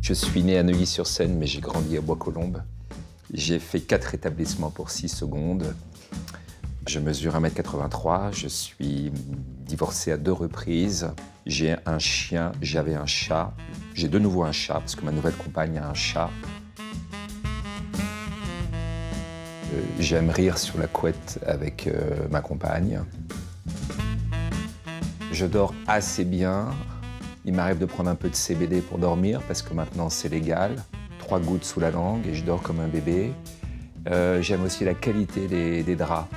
Je suis né à Neuilly-sur-Seine, mais j'ai grandi à Bois-Colombes. J'ai fait 4 établissements pour 6 secondes. Je mesure 1,83 m, je suis divorcé à 2 reprises. J'ai un chien, j'avais un chat. J'ai de nouveau un chat, parce que ma nouvelle compagne a un chat. J'aime rire sur la couette avec ma compagne. Je dors assez bien. Il m'arrive de prendre un peu de CBD pour dormir, parce que maintenant c'est légal. 3 gouttes sous la langue et je dors comme un bébé. J'aime aussi la qualité des draps.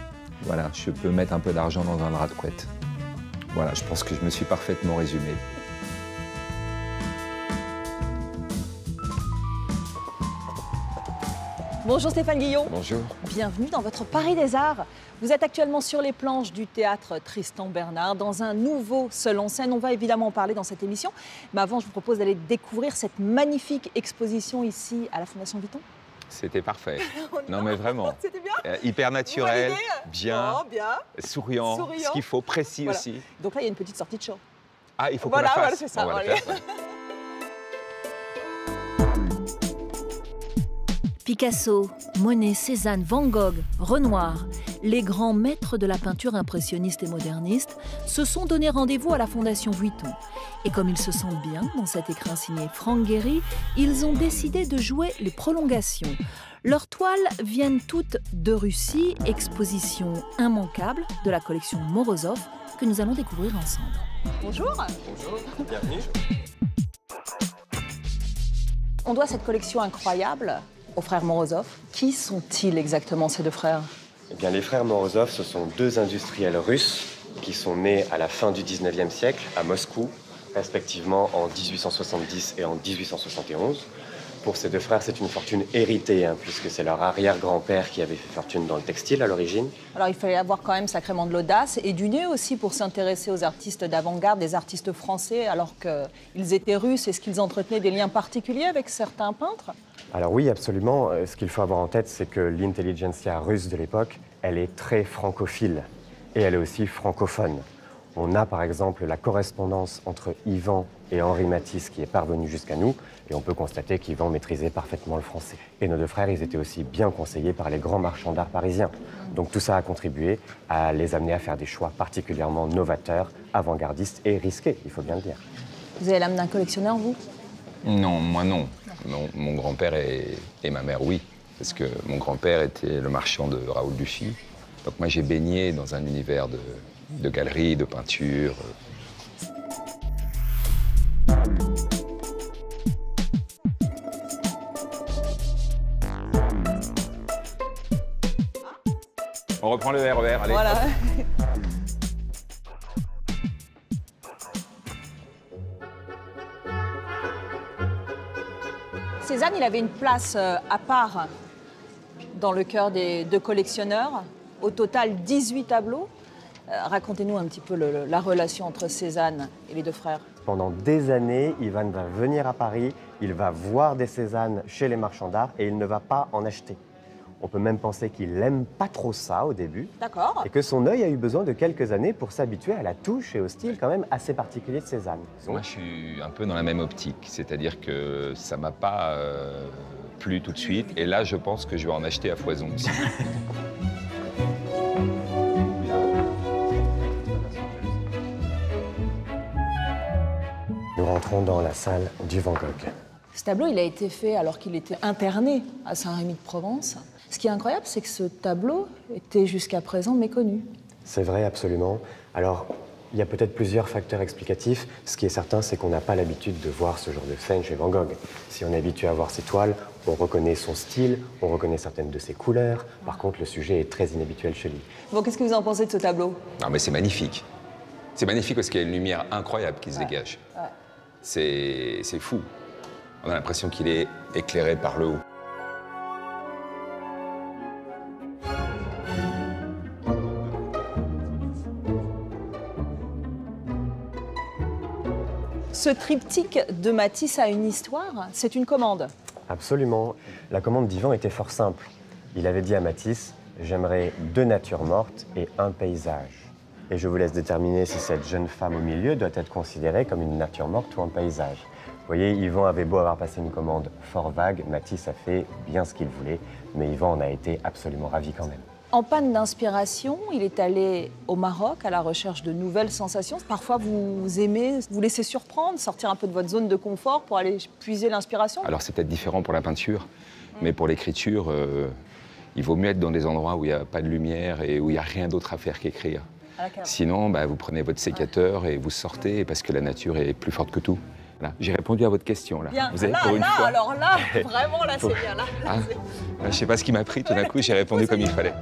Voilà, je peux mettre un peu d'argent dans un drap de couette. Voilà, je pense que je me suis parfaitement résumé. Bonjour Stéphane Guillon. Bonjour. Bienvenue dans votre Paris des Arts. Vous êtes actuellement sur les planches du théâtre Tristan Bernard dans un nouveau seul en scène. On va évidemment en parler dans cette émission. Mais avant, je vous propose d'aller découvrir cette magnifique exposition ici à la Fondation Vuitton. C'était parfait. Non mais vraiment. C'était bien. Hyper naturel, bien, bien. Souriant, ce qu'il faut, précis voilà. aussi. Donc là, il y a une petite sortie de show. Ah, il faut qu'on la fasse. Voilà, c'est ça. On va la faire. Picasso, Monet, Cézanne, Van Gogh, Renoir, les grands maîtres de la peinture impressionniste et moderniste se sont donné rendez-vous à la Fondation Vuitton. Et comme ils se sentent bien dans cet écrin signé Franck Gehry, ils ont décidé de jouer les prolongations. Leurs toiles viennent toutes de Russie, exposition immanquable de la collection Morozov que nous allons découvrir ensemble. Bonjour. Bonjour, bienvenue. On doit cette collection incroyable aux frères Morozov. Qui sont-ils exactement, ces deux frères? Eh bien, les frères Morozov, ce sont 2 industriels russes qui sont nés à la fin du 19e siècle à Moscou, respectivement en 1870 et en 1871. Pour ces 2 frères, c'est une fortune héritée, puisque c'est leur arrière-grand-père qui avait fait fortune dans le textile à l'origine. Alors il fallait avoir quand même sacrément de l'audace et du nez aussi pour s'intéresser aux artistes d'avant-garde, des artistes français, alors qu'ils étaient russes. Est-ce qu'ils entretenaient des liens particuliers avec certains peintres? Alors oui, absolument. Ce qu'il faut avoir en tête, c'est que l'intelligentsia russe de l'époque, elle est très francophile et elle est aussi francophone. On a par exemple la correspondance entre Ivan et Henri Matisse qui est parvenue jusqu'à nous, et on peut constater qu'Ivan maîtrisait parfaitement le français. Et nos 2 frères, ils étaient aussi bien conseillés par les grands marchands d'art parisiens. Donc tout ça a contribué à les amener à faire des choix particulièrement novateurs, avant-gardistes et risqués, il faut bien le dire. Vous avez l'âme d'un collectionneur, vous? Non, moi non. Mon grand-père et ma mère, oui. Parce que mon grand-père était le marchand de Raoul Dufy. Donc moi, j'ai baigné dans un univers de galeries, de peinture. On reprend le RER, allez. Voilà. Cézanne, il avait une place à part dans le cœur des 2 collectionneurs. Au total, 18 tableaux. Racontez-nous un petit peu la relation entre Cézanne et les 2 frères. Pendant des années, Ivan va venir à Paris, il va voir des Cézannes chez les marchands d'art et il ne va pas en acheter. On peut même penser qu'il n'aime pas trop ça au début. D'accord. Et que son œil a eu besoin de quelques années pour s'habituer à la touche et au style quand même assez particulier de Cézanne. Moi, je suis un peu dans la même optique. C'est-à-dire que ça m'a pas plu tout de suite. Et là, je pense que je vais en acheter à foison aussi. Nous rentrons dans la salle du Van Gogh. Ce tableau, il a été fait alors qu'il était interné à Saint-Rémy-de-Provence. Ce qui est incroyable, c'est que ce tableau était jusqu'à présent méconnu. C'est vrai, absolument. Alors, il y a peut-être plusieurs facteurs explicatifs. Ce qui est certain, c'est qu'on n'a pas l'habitude de voir ce genre de scène chez Van Gogh. Si on est habitué à voir ses toiles, on reconnaît son style, on reconnaît certaines de ses couleurs. Par contre, le sujet est très inhabituel chez lui. Bon, qu'est-ce que vous en pensez de ce tableau? Non, mais c'est magnifique. C'est magnifique parce qu'il y a une lumière incroyable qui se dégage. Ouais. C'est fou. On a l'impression qu'il est éclairé par le haut. Ce triptyque de Matisse a une histoire, c'est une commande. Absolument. La commande d'Ivan était fort simple. Il avait dit à Matisse « J'aimerais 2 natures mortes et un paysage ». Et je vous laisse déterminer si cette jeune femme au milieu doit être considérée comme une nature morte ou un paysage. Vous voyez, Yvan avait beau avoir passé une commande fort vague, Matisse a fait bien ce qu'il voulait, mais Yvan en a été absolument ravi quand même. En panne d'inspiration, il est allé au Maroc à la recherche de nouvelles sensations. Parfois, vous aimez vous laisser surprendre, sortir un peu de votre zone de confort pour aller puiser l'inspiration? Alors c'est peut-être différent pour la peinture, mais pour l'écriture, il vaut mieux être dans des endroits où il n'y a pas de lumière et où il n'y a rien d'autre à faire qu'écrire. Sinon, vous prenez votre sécateur et vous sortez parce que la nature est plus forte que tout. Voilà. J'ai répondu à votre question là. Bien. Vous avez Là, pour une là, fois. alors là, vraiment là, c'est bien. Là, Ah, je sais pas ce qui m'a pris, tout d'un coup, j'ai répondu comme il fallait.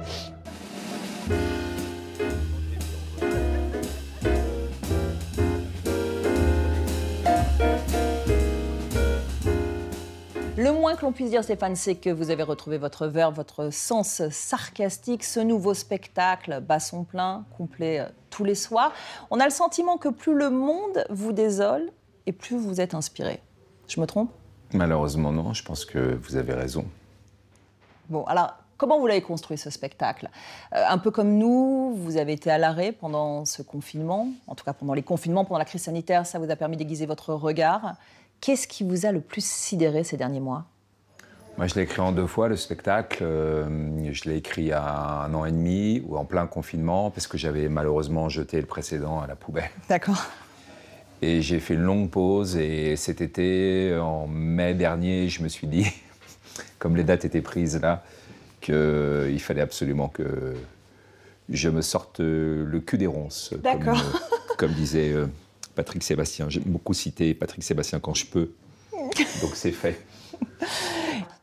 Le moins que l'on puisse dire, Stéphane, c'est que vous avez retrouvé votre verve, votre sens sarcastique. Ce nouveau spectacle, Basson plein, complet tous les soirs. On a le sentiment que plus le monde vous désole et plus vous êtes inspiré. Je me trompe? Malheureusement, non. Je pense que vous avez raison. Bon, alors, comment vous l'avez construit, ce spectacle? Un peu comme nous, vous avez été à l'arrêt pendant ce confinement. En tout cas, pendant les confinements, pendant la crise sanitaire, ça vous a permis d'aiguiser votre regard. Qu'est-ce qui vous a le plus sidéré ces derniers mois? Moi, je l'ai écrit en 2 fois, le spectacle. Je l'ai écrit il y a 1 an et demi, ou en plein confinement, parce que j'avais malheureusement jeté le précédent à la poubelle. D'accord. Et j'ai fait une longue pause, et cet été, en mai dernier, je me suis dit, comme les dates étaient prises là, qu'il fallait absolument que je me sorte le cul des ronces. D'accord. Comme disait Patrick Sébastien. J'aime beaucoup citer Patrick Sébastien quand je peux, donc c'est fait.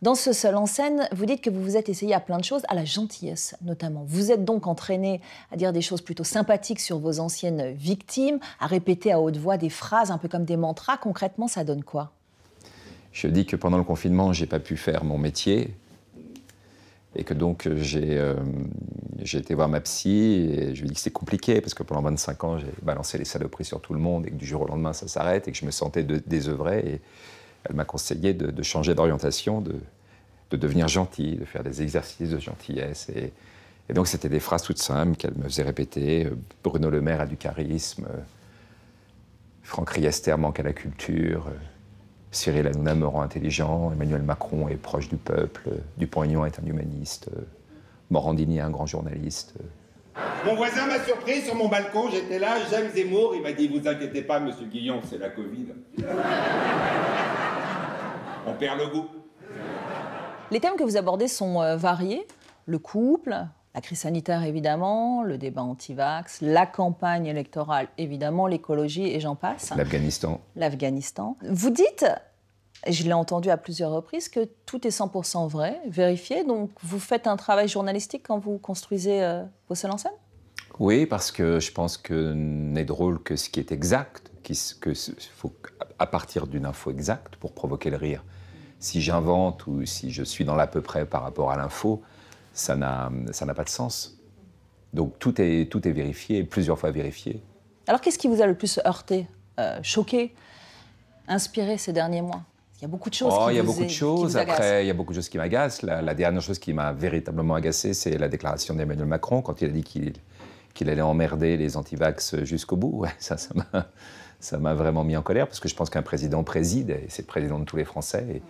Dans ce seul en scène, vous dites que vous vous êtes essayé à plein de choses, à la gentillesse notamment. Vous êtes donc entraîné à dire des choses plutôt sympathiques sur vos anciennes victimes, à répéter à haute voix des phrases un peu comme des mantras. Concrètement, ça donne quoi? Je dis que pendant le confinement, j'ai pas pu faire mon métier et que donc j'ai été voir ma psy et je lui ai dit que c'est compliqué parce que pendant 25 ans, j'ai balancé les saloperies sur tout le monde et que du jour au lendemain, ça s'arrête et que je me sentais désœuvré. Et elle m'a conseillé de changer d'orientation, de devenir gentil, de faire des exercices de gentillesse. Et donc, c'était des phrases toutes simples qu'elle me faisait répéter. Bruno Le Maire a du charisme, Franck Riester manque à la culture, Cyril Hanouna me rend intelligent, Emmanuel Macron est proche du peuple, Dupont-Aignan est un humaniste, Morandini est un grand journaliste. Mon voisin m'a surpris sur mon balcon, j'étais là, j'aime Zemmour, il m'a dit « Vous inquiétez pas, monsieur Guillon, c'est la Covid. » On perd le goût. Les thèmes que vous abordez sont variés. Le couple, la crise sanitaire évidemment, le débat anti-vax, la campagne électorale évidemment, l'écologie et j'en passe. L'Afghanistan. L'Afghanistan. Vous dites, et je l'ai entendu à plusieurs reprises, que tout est 100% vrai, vérifié. Donc vous faites un travail journalistique quand vous construisez vos seuls en scène? Oui, parce que je pense que n'est drôle que ce qui est exact, faut à partir d'une info exacte pour provoquer le rire. Si j'invente ou si je suis dans l'à peu près par rapport à l'info, ça n'a pas de sens. Donc tout est vérifié, plusieurs fois vérifié. Alors qu'est-ce qui vous a le plus heurté, choqué, inspiré ces derniers mois? Il y a beaucoup de choses il y a beaucoup de choses. Après, il y a beaucoup de choses qui m'agacent. La dernière chose qui m'a véritablement agacé, c'est la déclaration d'Emmanuel Macron quand il a dit qu'il allait emmerder les antivax jusqu'au bout. Ouais, ça m'a vraiment mis en colère parce que je pense qu'un président préside, et c'est le président de tous les Français. Et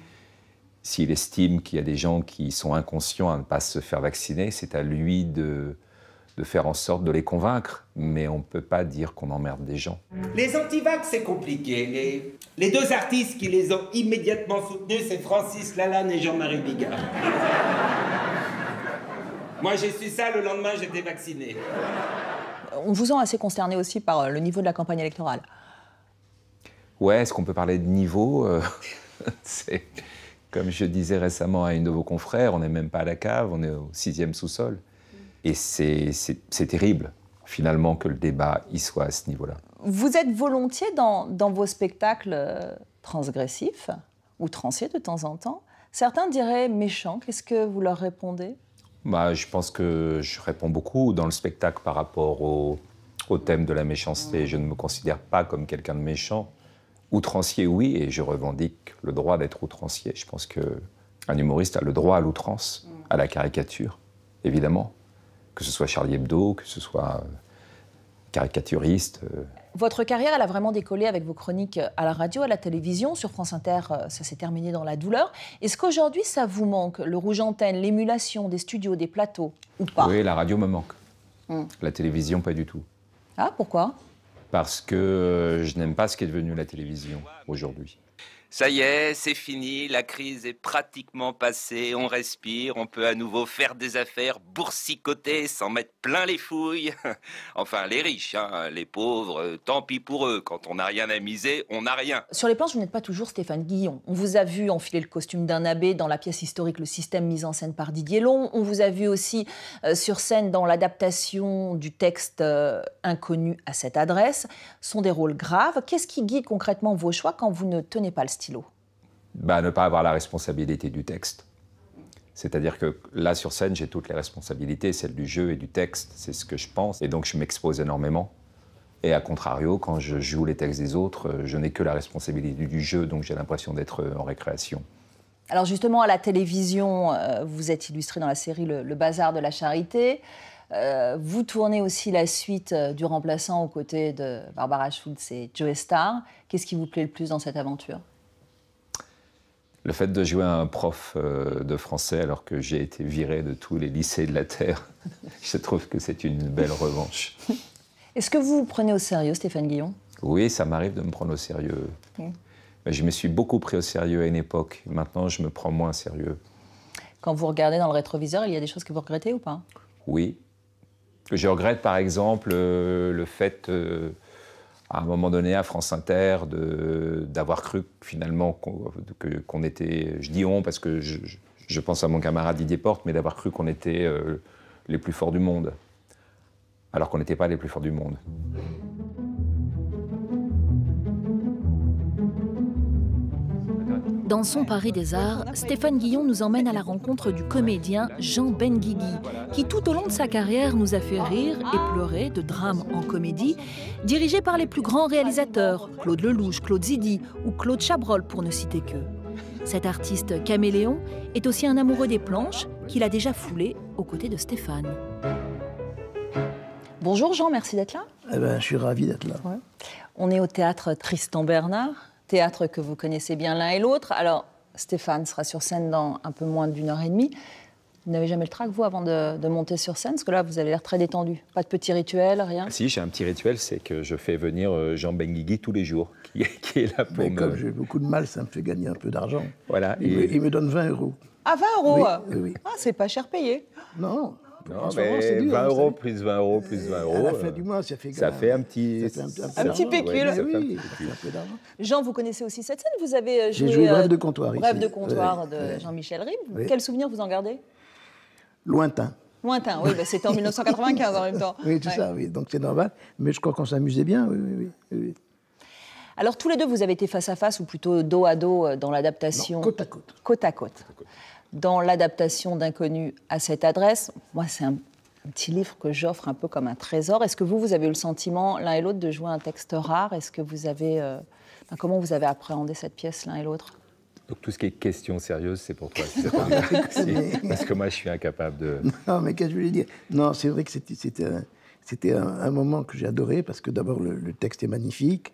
s'il estime qu'il y a des gens qui sont inconscients à ne pas se faire vacciner, c'est à lui de faire en sorte de les convaincre. Mais on ne peut pas dire qu'on emmerde des gens. Les antivax, c'est compliqué. Les 2 artistes qui les ont immédiatement soutenus, c'est Francis Lalanne et Jean-Marie Bigard. Moi, j'ai su ça, le lendemain, j'étais vacciné. On vous sent assez consterné aussi par le niveau de la campagne électorale. Ouais, est-ce qu'on peut parler de niveau? C'est, comme je disais récemment à une de vos confrères, on n'est même pas à la cave, on est au 6e sous-sol. Et c'est terrible, finalement, que le débat y soit à ce niveau-là. Vous êtes volontiers dans vos spectacles transgressifs, ou transiers de temps en temps. Certains diraient méchants. Qu'est-ce que vous leur répondez? Je pense que je réponds beaucoup dans le spectacle par rapport au thème de la méchanceté. Je ne me considère pas comme quelqu'un de méchant. Outrancier, oui, et je revendique le droit d'être outrancier. Je pense qu'un humoriste a le droit à l'outrance, à la caricature, évidemment. Que ce soit Charlie Hebdo, que ce soit caricaturiste. Votre carrière, elle a vraiment décollé avec vos chroniques à la radio, à la télévision. Sur France Inter, ça s'est terminé dans la douleur. Est-ce qu'aujourd'hui, ça vous manque, le rouge antenne, l'émulation des studios, des plateaux, ou pas? Oui, la radio me manque. La télévision, pas du tout. Ah, pourquoi? Parce que je n'aime pas ce qui est devenu la télévision aujourd'hui. Ça y est, c'est fini, la crise est pratiquement passée, on respire, on peut à nouveau faire des affaires, boursicoter, s'en mettre plein les fouilles. Enfin, les riches, hein, les pauvres, tant pis pour eux, quand on n'a rien à miser, on n'a rien. Sur les planches, vous n'êtes pas toujours Stéphane Guillon. On vous a vu enfiler le costume d'un abbé dans la pièce historique Le Système, mise en scène par Didier Long. On vous a vu aussi sur scène dans l'adaptation du texte Inconnu à cette adresse. Ce sont des rôles graves. Qu'est-ce qui guide concrètement vos choix quand vous ne tenez pas le stylo? Ne pas avoir la responsabilité du texte. C'est-à-dire que là, sur scène, j'ai toutes les responsabilités, celles du jeu et du texte, c'est ce que je pense. Et donc, je m'expose énormément. Et à contrario, quand je joue les textes des autres, je n'ai que la responsabilité du jeu, donc j'ai l'impression d'être en récréation. Alors justement, à la télévision, vous êtes illustré dans la série Le Bazar de la Charité. Vous tournez aussi la suite du Remplaçant aux côtés de Barbara Schultz et Joe Starr. Qu'est-ce qui vous plaît le plus dans cette aventure? Le fait de jouer un prof de français alors que j'ai été viré de tous les lycées de la Terre, je trouve que c'est une belle revanche. Est-ce que vous vous prenez au sérieux, Stéphane Guillon? Oui, ça m'arrive de me prendre au sérieux. Mais je me suis beaucoup pris au sérieux à une époque. Maintenant, je me prends moins au sérieux. Quand vous regardez dans le rétroviseur, il y a des choses que vous regrettez ou pas? Oui. Je regrette par exemple le fait, à un moment donné, à France Inter, d'avoir cru finalement qu'on était, je dis on parce que je pense à mon camarade Didier Porte, mais d'avoir cru qu'on était les plus forts du monde, alors qu'on n'était pas les plus forts du monde. Dans son Paris des Arts, Stéphane Guillon nous emmène à la rencontre du comédien Jean Benguigui, qui tout au long de sa carrière nous a fait rire et pleurer de drame en comédie, dirigé par les plus grands réalisateurs, Claude Lelouch, Claude Zidi ou Claude Chabrol pour ne citer qu'eux. Cet artiste caméléon est aussi un amoureux des planches qu'il a déjà foulé aux côtés de Stéphane. Bonjour Jean, merci d'être là. Je suis ravi d'être là. Ouais. On est au théâtre Tristan Bernard, théâtre que vous connaissez bien l'un et l'autre. Alors, Stéphane sera sur scène dans un peu moins d'une heure et demie. Vous n'avez jamais le trac, vous, avant de monter sur scène? Parce que là, vous avez l'air très détendu. Pas de petit rituel, rien? Si, j'ai un petit rituel, c'est que je fais venir Jean Benguigui tous les jours, qui est là pour Mais comme j'ai beaucoup de mal, ça me fait gagner un peu d'argent. Voilà. Il me donne 20 €. Ah, 20 €? Oui. Ah, c'est pas cher payé. Non. Non, mais 20 € plus 20 € plus 20 €. À la fin du mois, ça fait un petit... Un petit pécule. Oui, ça fait un peu d'argent. Jean, vous connaissez aussi cette scène? Vous avez joué... J'ai joué Rêve de comptoir ici. Rêve de comptoir de Jean-Michel Ribes. Oui. Quel souvenir vous en gardez? Lointain. Lointain, oui, c'était en 1995 en même temps. Oui, c'est ça, oui. Donc c'est normal. Mais je crois qu'on s'amusait bien, oui. Alors tous les deux, vous avez été face à face ou plutôt dos à dos dans l'adaptation... Non, côte à côte. Côte à côte. Dans l'adaptation d'Inconnu à cette adresse, moi c'est un petit livre que j'offre un peu comme un trésor. Est-ce que vous avez eu le sentiment l'un et l'autre de jouer un texte rare? Est-ce que vous avez... comment vous avez appréhendé cette pièce l'un et l'autre? Donc tout ce qui est question sérieuse, c'est pour toi. Parce que moi, je suis incapable de... Non, mais qu'est-ce que je voulais dire? Non, c'est vrai que c'était un moment que j'ai adoré, parce que d'abord, le texte est magnifique,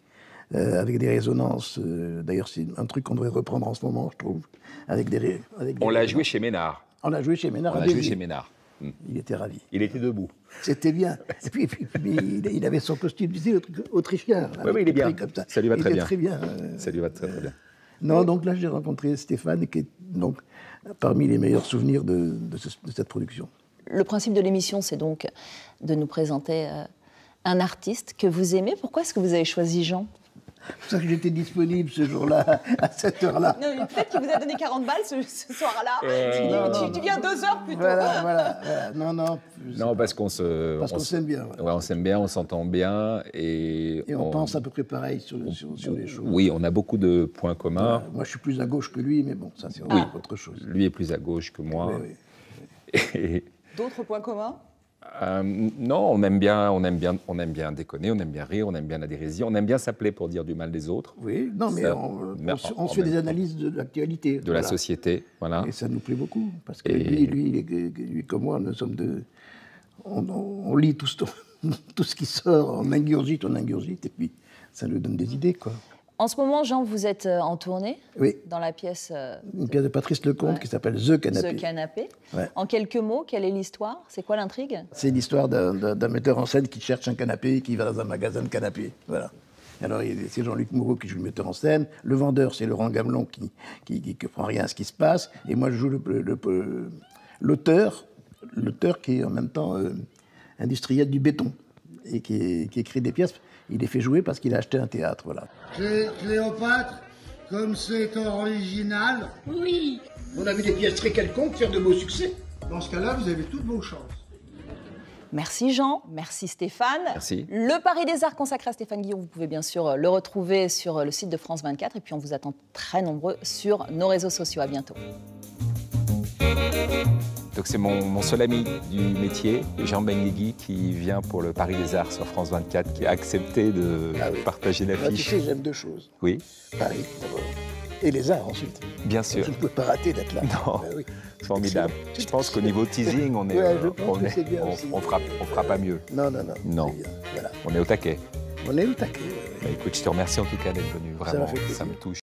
avec des résonances. D'ailleurs, c'est un truc qu'on devrait reprendre en ce moment, je trouve. On l'a joué chez Ménard. On l'a joué chez Ménard. Il était ravi. Il était debout. C'était bien. Et puis il avait son costume, tu sais, le truc autrichien. Oui, il est bien. Comme ça. Ça lui va très bien. Très bien. Ça lui va très bien. Non, donc là, j'ai rencontré Stéphane, qui est donc parmi les meilleurs souvenirs de cette production. Le principe de l'émission, c'est donc de nous présenter un artiste que vous aimez. Pourquoi est-ce que vous avez choisi Jean? C'est pour ça que j'étais disponible ce jour-là, à cette heure-là. Non, mais peut-être qu'il vous a donné 40 balles ce soir-là. Tu viens 2 heures plutôt. Voilà. Non, parce qu'on s'aime bien. Ouais, on s'aime bien, on s'entend bien. Et on pense à peu près pareil sur les choses. Oui, on a beaucoup de points communs. Moi, je suis plus à gauche que lui, mais bon, ça, c'est autre chose. Lui est plus à gauche que moi. Oui. D'autres points communs? Non, on aime bien déconner, on aime bien rire, on aime bien la dérision, on aime bien s'appeler pour dire du mal des autres. Oui, non, mais on se fait des analyses de l'actualité. De la société, voilà. Et ça nous plaît beaucoup, parce que lui comme moi, nous sommes on lit tout tout ce qui sort, on ingurgite, et puis ça nous donne des idées, quoi. En ce moment, Jean, vous êtes en tournée Oui. dans la pièce... Une pièce de Patrice Lecomte qui s'appelle The Canapé. The Canapé. Ouais. En quelques mots, quelle est l'histoire? C'est quoi l'intrigue? C'est l'histoire d'un metteur en scène qui cherche un canapé et qui va dans un magasin de canapés. Voilà. Alors, c'est Jean-Luc Moreau qui joue le metteur en scène. Le vendeur, c'est Laurent Gamelon qui comprend rien à ce qui se passe. Et moi, je joue l'auteur qui est en même temps industriel du béton et qui écrit des pièces. Il les fait jouer parce qu'il a acheté un théâtre, voilà. Cléopâtre, comme c'est original. Oui. On a vu des pièces très quelconques faire de beaux succès. Dans ce cas-là, vous avez toutes vos chances. Merci Jean, merci Stéphane. Merci. Le Paris des Arts consacré à Stéphane Guillon, vous pouvez bien sûr le retrouver sur le site de France 24 et puis on vous attend très nombreux sur nos réseaux sociaux. À bientôt. Donc c'est mon seul ami du métier, Jean Benguigui, qui vient pour le Paris des Arts sur France 24, qui a accepté de partager Tu l'affiche. sais, j'aime deux choses. Oui, Paris, d'abord. Et les arts, ensuite. bien sûr. Je ne peux pas rater d'être là. Non, Ben oui. formidable. Je pense qu'au niveau teasing, on est, Ouais, je pense que c'est bien on aussi. fera pas mieux. Non. Non. C'est bien. Voilà. On est au taquet. On est au taquet. Bah, écoute, je te remercie en tout cas d'être venu. m'a Vraiment, fait plaisir. ça me touche.